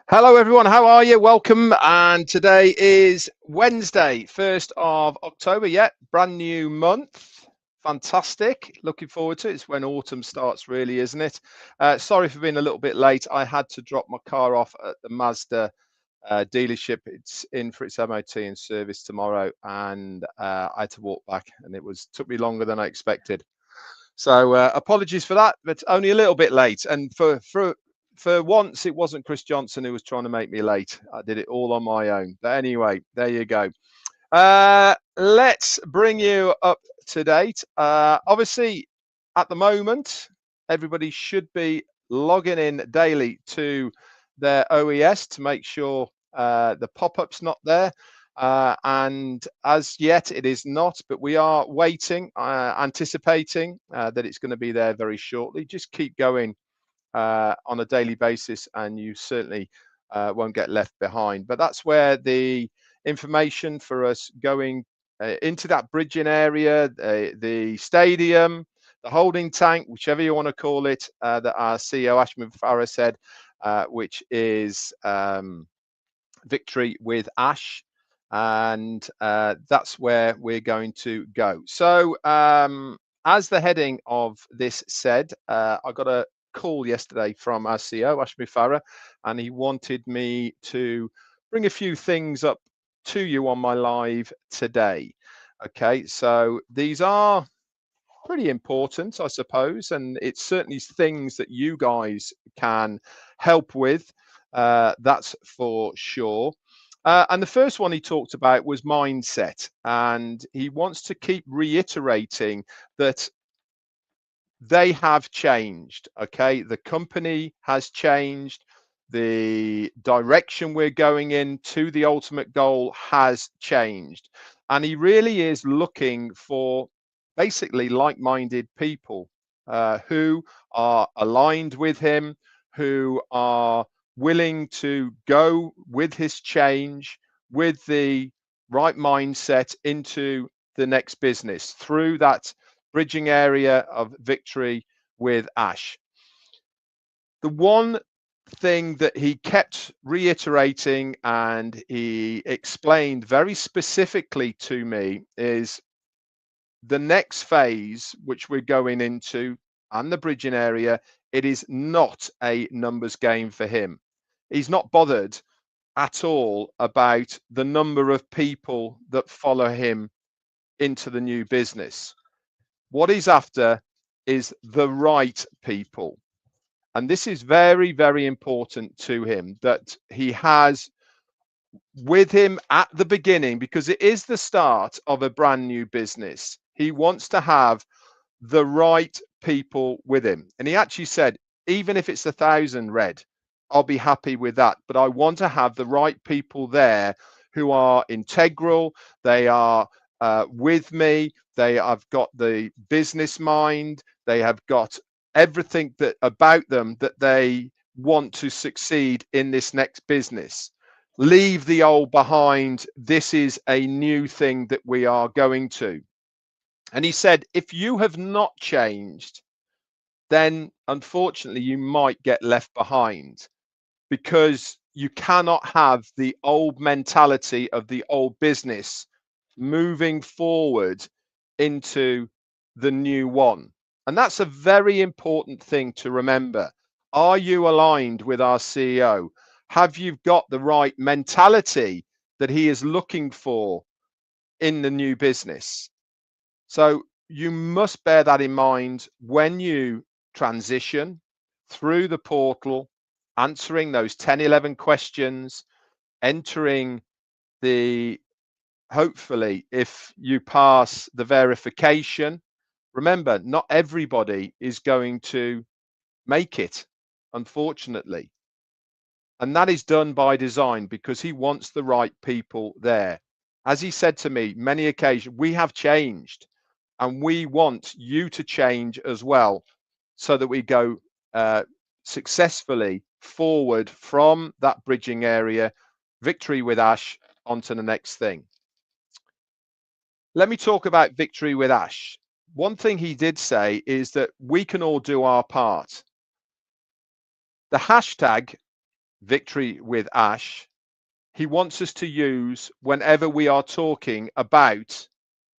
Hello everyone, how are you? Welcome. And today is Wednesday, 1st of October. Yeah, brand new month. Fantastic. Looking forward to it. It's when autumn starts, really, isn't it? Sorry for being a little bit late. I had to drop my car off at the Mazda dealership. It's in for its MOT and service tomorrow, and I had to walk back, and it took me longer than I expected. So apologies for that, but only a little bit late. And for once, it wasn't Chris Johnson who was trying to make me late. I did it all on my own. But anyway, there you go. Let's bring you up to date. Obviously, at the moment, everybody should be logging in daily to their OES to make sure the pop-up's not there. And as yet, it is not, but we are waiting, anticipating that it's going to be there very shortly. Just keep going on a daily basis, and you certainly won't get left behind. But that's where the information for us going into that bridging area, the stadium, the holding tank, whichever you want to call it, that our CEO Ash Mufareh said, which is Victory with Ash. And that's where we're going to go. So as the heading of this said, I got a call yesterday from our CEO, Ash Mufareh, and he wanted me to bring a few things up to you on my live today. Okay, so these are pretty important, I suppose, and it's certainly things that you guys can help with, that's for sure. And the first one he talked about was mindset, and he wants to keep reiterating that they have changed. Okay, the company has changed, the direction we're going in to the ultimate goal has changed, and he really is looking for basically like-minded people who are aligned with him, who are willing to go with his change, with the right mindset into the next business through that bridging area of Victory with Ash. The one thing that he kept reiterating and he explained very specifically to me is the next phase, which we're going into, and the bridging area, it is not a numbers game for him. He's not bothered at all about the number of people that follow him into the new business. What he's after is the right people. And this is very, very important to him, that he has with him at the beginning, because it is the start of a brand new business. He wants to have the right people with him. And he actually said, even if it's 1,000 red, I'll be happy with that. But I want to have the right people there who are integral. They are with me. They have got the business mind. They have got everything that about them that they want to succeed in this next business. Leave the old behind. This is a new thing that we are going to. And he said, if you have not changed, then unfortunately you might get left behind, because you cannot have the old mentality of the old business moving forward into the new one. And that's a very important thing to remember. Are you aligned with our CEO? Have you got the right mentality that he is looking for in the new business? So you must bear that in mind when you transition through the portal, answering those 10, 11 questions, entering the, hopefully, if you pass the verification. Remember, not everybody is going to make it, unfortunately. And that is done by design because he wants the right people there. As he said to me many occasions, we have changed and we want you to change as well so that we go successfully forward from that bridging area, victory with Ash, onto the next thing. Let me talk about victory with Ash. One thing he did say is that we can all do our part. The hashtag victory with Ash, he wants us to use whenever we are talking about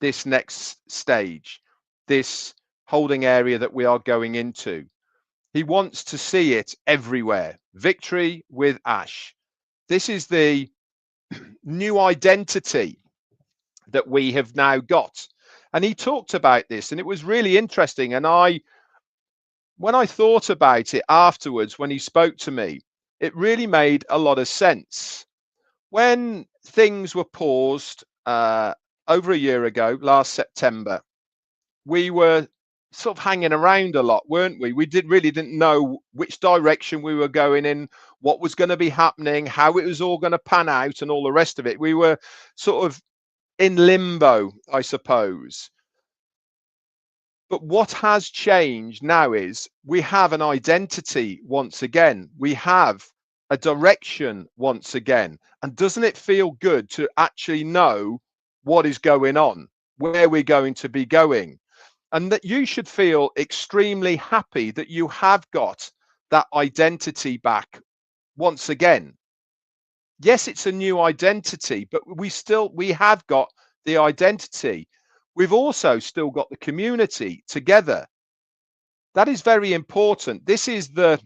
this next stage, this holding area that we are going into. He wants to see it everywhere. Victory with Ash. This is the new identity that we have now got. And he talked about this, and it was really interesting. And when I thought about it afterwards, when he spoke to me, it really made a lot of sense. When things were paused over a year ago, last September, we were sort of hanging around a lot, weren't we? We really didn't know which direction we were going in, what was going to be happening, how it was all going to pan out, and all the rest of it. We were sort of in limbo, I suppose. But what has changed now is we have an identity once again. We have a direction once again. And doesn't it feel good to actually know what is going on, where we're going to be going? And that you should feel extremely happy that you have got that identity back once again. Yes, it's a new identity, but we have got the identity. We've also still got the community together. That is very important. This is the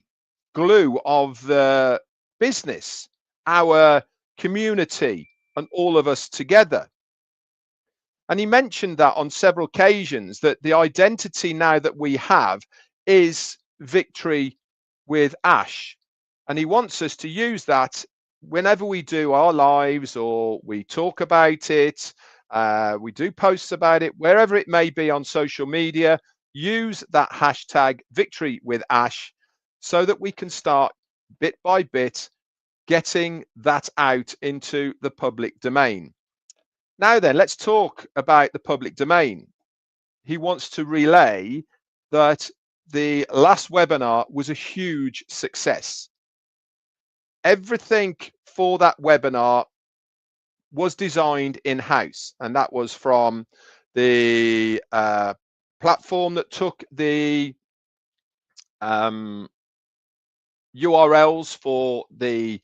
glue of the business, our community, and all of us together. And he mentioned that on several occasions, that the identity now that we have is victory with Ash. And he wants us to use that whenever we do our lives, or we talk about it, we do posts about it, wherever it may be on social media. Use that hashtag victory with Ash so that we can start bit by bit getting that out into the public domain. Now then, let's talk about the public domain. He wants to relay that the last webinar was a huge success. Everything for that webinar was designed in-house, and that was from the platform that took the URLs for the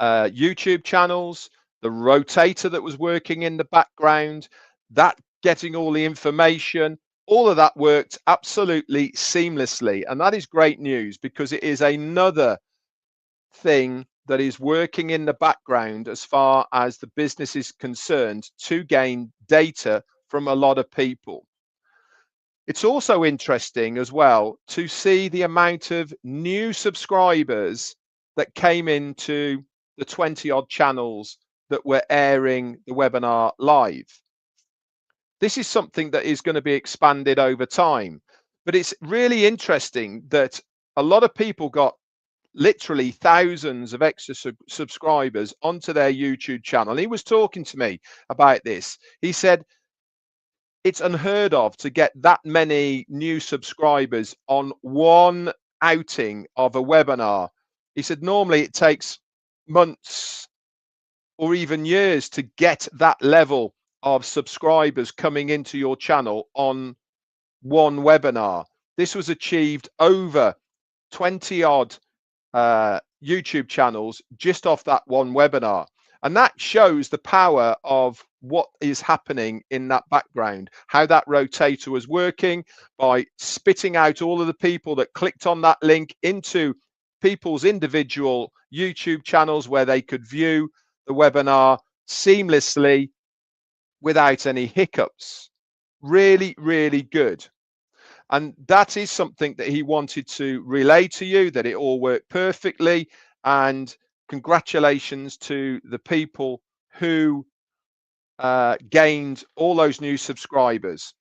YouTube channels, the rotator that was working in the background, that getting all the information, all of that worked absolutely seamlessly. And that is great news, because it is another thing that is working in the background as far as the business is concerned to gain data from a lot of people. It's also interesting as well to see the amount of new subscribers that came into the 20 odd channels that were airing the webinar live. This is something that is going to be expanded over time, but it's really interesting that a lot of people got literally thousands of extra subscribers onto their YouTube channel. He was talking to me about this. He said it's unheard of to get that many new subscribers on one outing of a webinar. He said normally it takes months or even years to get that level of subscribers coming into your channel on one webinar. This was achieved over 20 odd YouTube channels just off that one webinar. And that shows the power of what is happening in that background, how that rotator was working by spitting out all of the people that clicked on that link into people's individual YouTube channels where they could view the webinar seamlessly without any hiccups. Really, really good. And that is something that he wanted to relay to you, that it all worked perfectly. And congratulations to the people who gained all those new subscribers.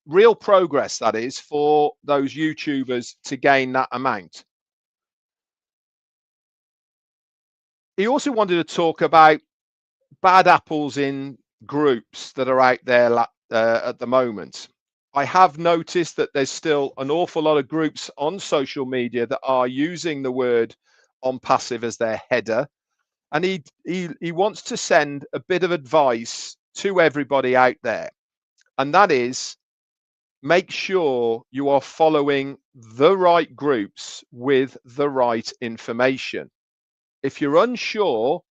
Real progress, that is, for those YouTubers to gain that amount. He also wanted to talk about bad apples in groups that are out there at the moment. I have noticed that there's still an awful lot of groups on social media that are using the word on passive as their header. And he wants to send a bit of advice to everybody out there. And that is, make sure you are following the right groups with the right information. If you're unsure,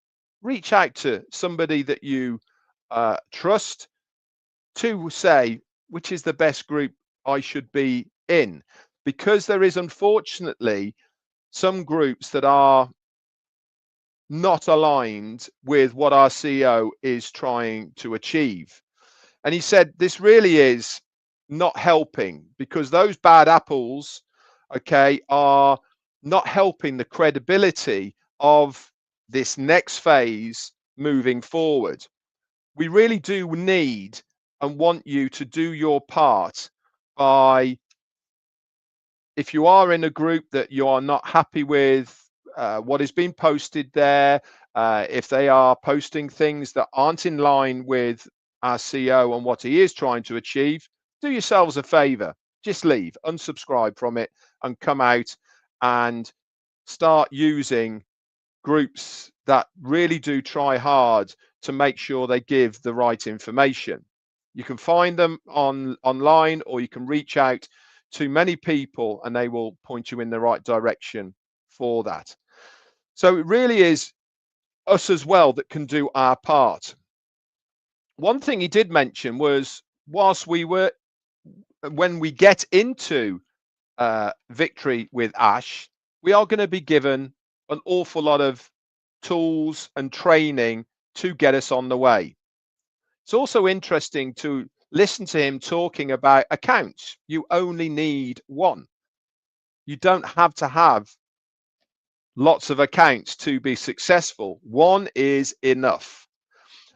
reach out to somebody that you trust to say which is the best group I should be in, because there is unfortunately some groups that are not aligned with what our CEO is trying to achieve. And he said this really is not helping, because those bad apples, okay, are not helping the credibility of this next phase moving forward. We really do need and want you to do your part by, if you are in a group that you are not happy with what is being posted there, if they are posting things that aren't in line with our CEO and what he is trying to achieve, do yourselves a favor, just leave, unsubscribe from it, and come out and start using groups that really do try hard to make sure they give the right information. You can find them online, or you can reach out to many people and they will point you in the right direction for that. So it really is us as well that can do our part. One thing he did mention was, when we get into Victory with Ash, we are going to be given an awful lot of tools and training to get us on the way. It's also interesting to listen to him talking about accounts. You only need one. You don't have to have lots of accounts to be successful. One is enough.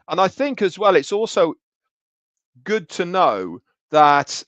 And I think as well, it's also good to know that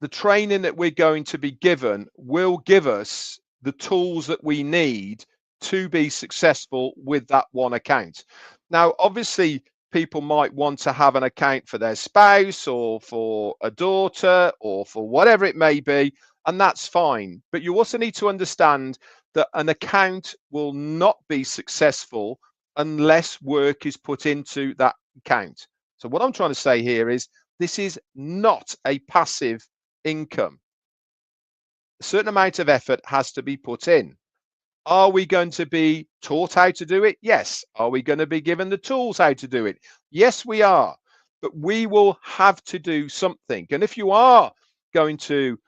the training that we're going to be given will give us the tools that we need to be successful with that one account. Now, obviously, people might want to have an account for their spouse or for a daughter or for whatever it may be, and that's fine. But you also need to understand that an account will not be successful unless work is put into that account. So what I'm trying to say here is, this is not a passive income. A certain amount of effort has to be put in. Are we going to be taught how to do it? Yes. Are we going to be given the tools how to do it? Yes, we are. But we will have to do something. And if you are going to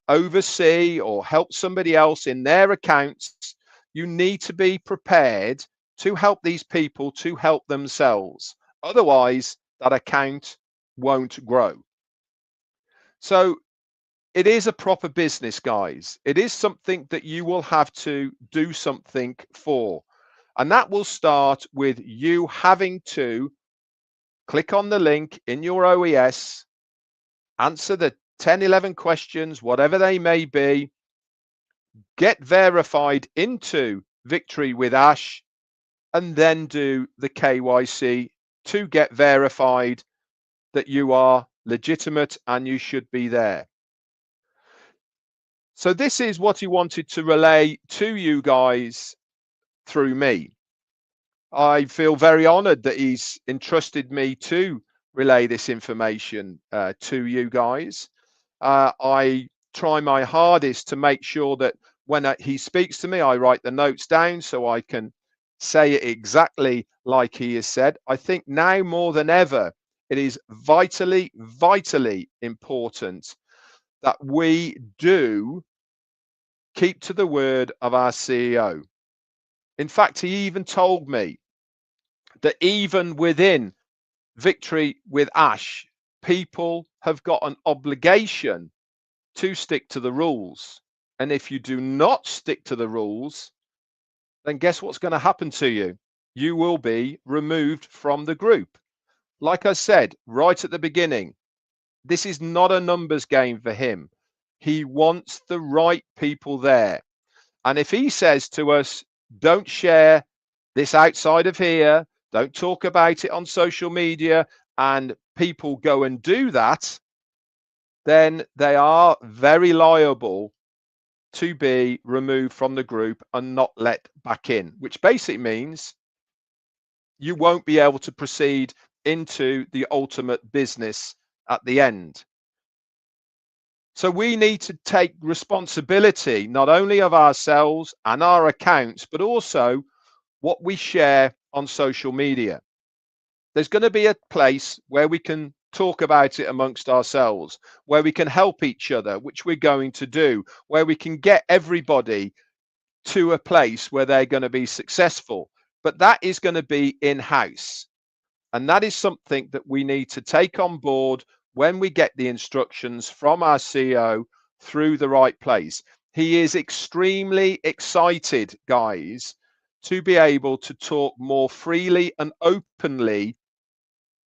oversee or help somebody else in their accounts, you need to be prepared to help these people to help themselves. Otherwise, that account won't grow. So it is a proper business, guys. It is something that you will have to do something for. And that will start with you having to click on the link in your OES, answer the 10, 11 questions, whatever they may be, get verified into Victory with Ash, and then do the KYC to get verified that you are legitimate and you should be there. So this is what he wanted to relay to you guys through me. I feel very honored that he's entrusted me to relay this information to you guys. I try my hardest to make sure that when he speaks to me, I write the notes down so I can say it exactly like he has said. I think now more than ever, it is vitally, vitally important that we do keep to the word of our CEO. In fact, he even told me that even within Victory with Ash, people have got an obligation to stick to the rules. And if you do not stick to the rules, then guess what's going to happen to you? You will be removed from the group. Like I said right at the beginning, this is not a numbers game for him. He wants the right people there. And if he says to us, don't share this outside of here, don't talk about it on social media, and people go and do that, then they are very liable to be removed from the group and not let back in, which basically means you won't be able to proceed into the ultimate business at the end. So we need to take responsibility not only of ourselves and our accounts, but also what we share on social media. There's going to be a place where we can talk about it amongst ourselves, where we can help each other, which we're going to do, where we can get everybody to a place where they're going to be successful. But that is going to be in-house. And that is something that we need to take on board when we get the instructions from our CEO through the right place. He is extremely excited, guys, to be able to talk more freely and openly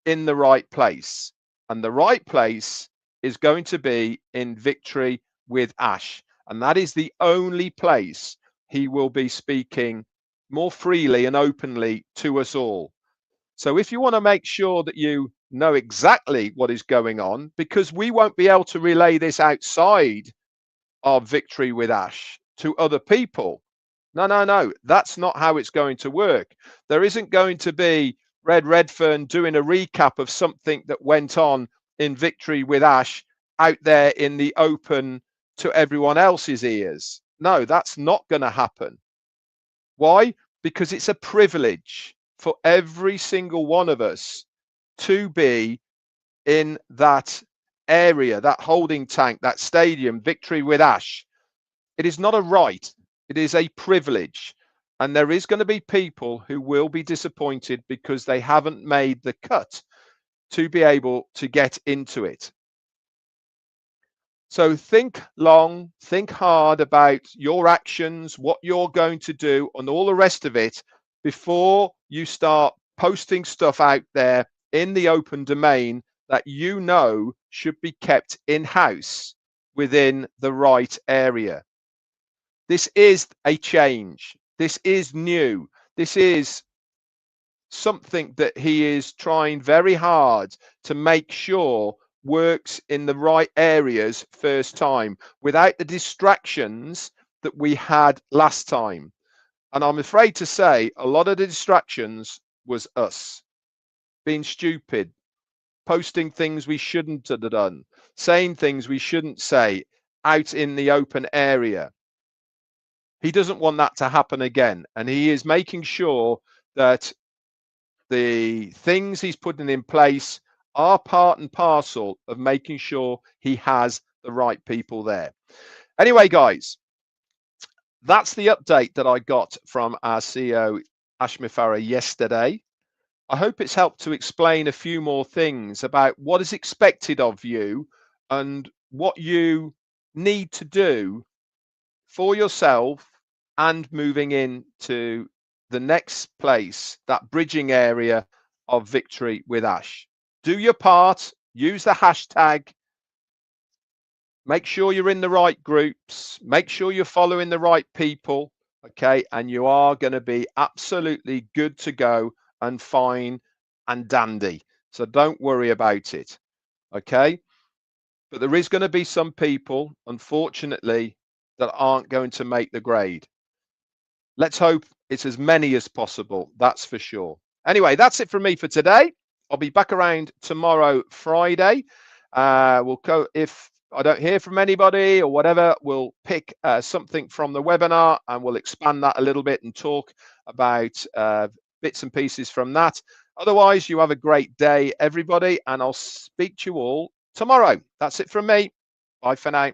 in the right place. And the right place is going to be in Victory with Ash. And that is the only place he will be speaking more freely and openly to us all. So if you want to make sure that you know exactly what is going on, because we won't be able to relay this outside of Victory with Ash to other people. No, that's not how it's going to work. There isn't going to be Redfern doing a recap of something that went on in Victory with Ash out there in the open to everyone else's ears. No, that's not going to happen. Why? Because it's a privilege for every single one of us to be in that area, that holding tank, that stadium, Victory with Ash. It is not a right, it is a privilege. And there is going to be people who will be disappointed because they haven't made the cut to be able to get into it. So think long, think hard about your actions, what you're going to do, and all the rest of it before you start posting stuff out there in the open domain that you know should be kept in-house within the right area. This is a change. This is new. This is something that he is trying very hard to make sure works in the right areas first time without the distractions that we had last time. And I'm afraid to say a lot of the distractions was us being stupid, posting things we shouldn't have done, saying things we shouldn't say out in the open area. He doesn't want that to happen again. And he is making sure that the things he's putting in place are part and parcel of making sure he has the right people there. Anyway, guys, that's the update that I got from our CEO, Ash Mufareh, yesterday. I hope it's helped to explain a few more things about what is expected of you and what you need to do for yourself and moving into the next place, that bridging area of Victory with Ash. Do your part, use the hashtag, make sure you're in the right groups, make sure you're following the right people, okay? And you are going to be absolutely good to go and fine and dandy. So don't worry about it, okay? But there is going to be some people, unfortunately, that aren't going to make the grade. Let's hope it's as many as possible. That's for sure. Anyway, that's it from me for today. I'll be back around tomorrow, Friday. We'll go, if I don't hear from anybody or whatever, we'll pick something from the webinar and we'll expand that a little bit and talk about bits and pieces from that. Otherwise, you have a great day, everybody, and I'll speak to you all tomorrow. That's it from me. Bye for now.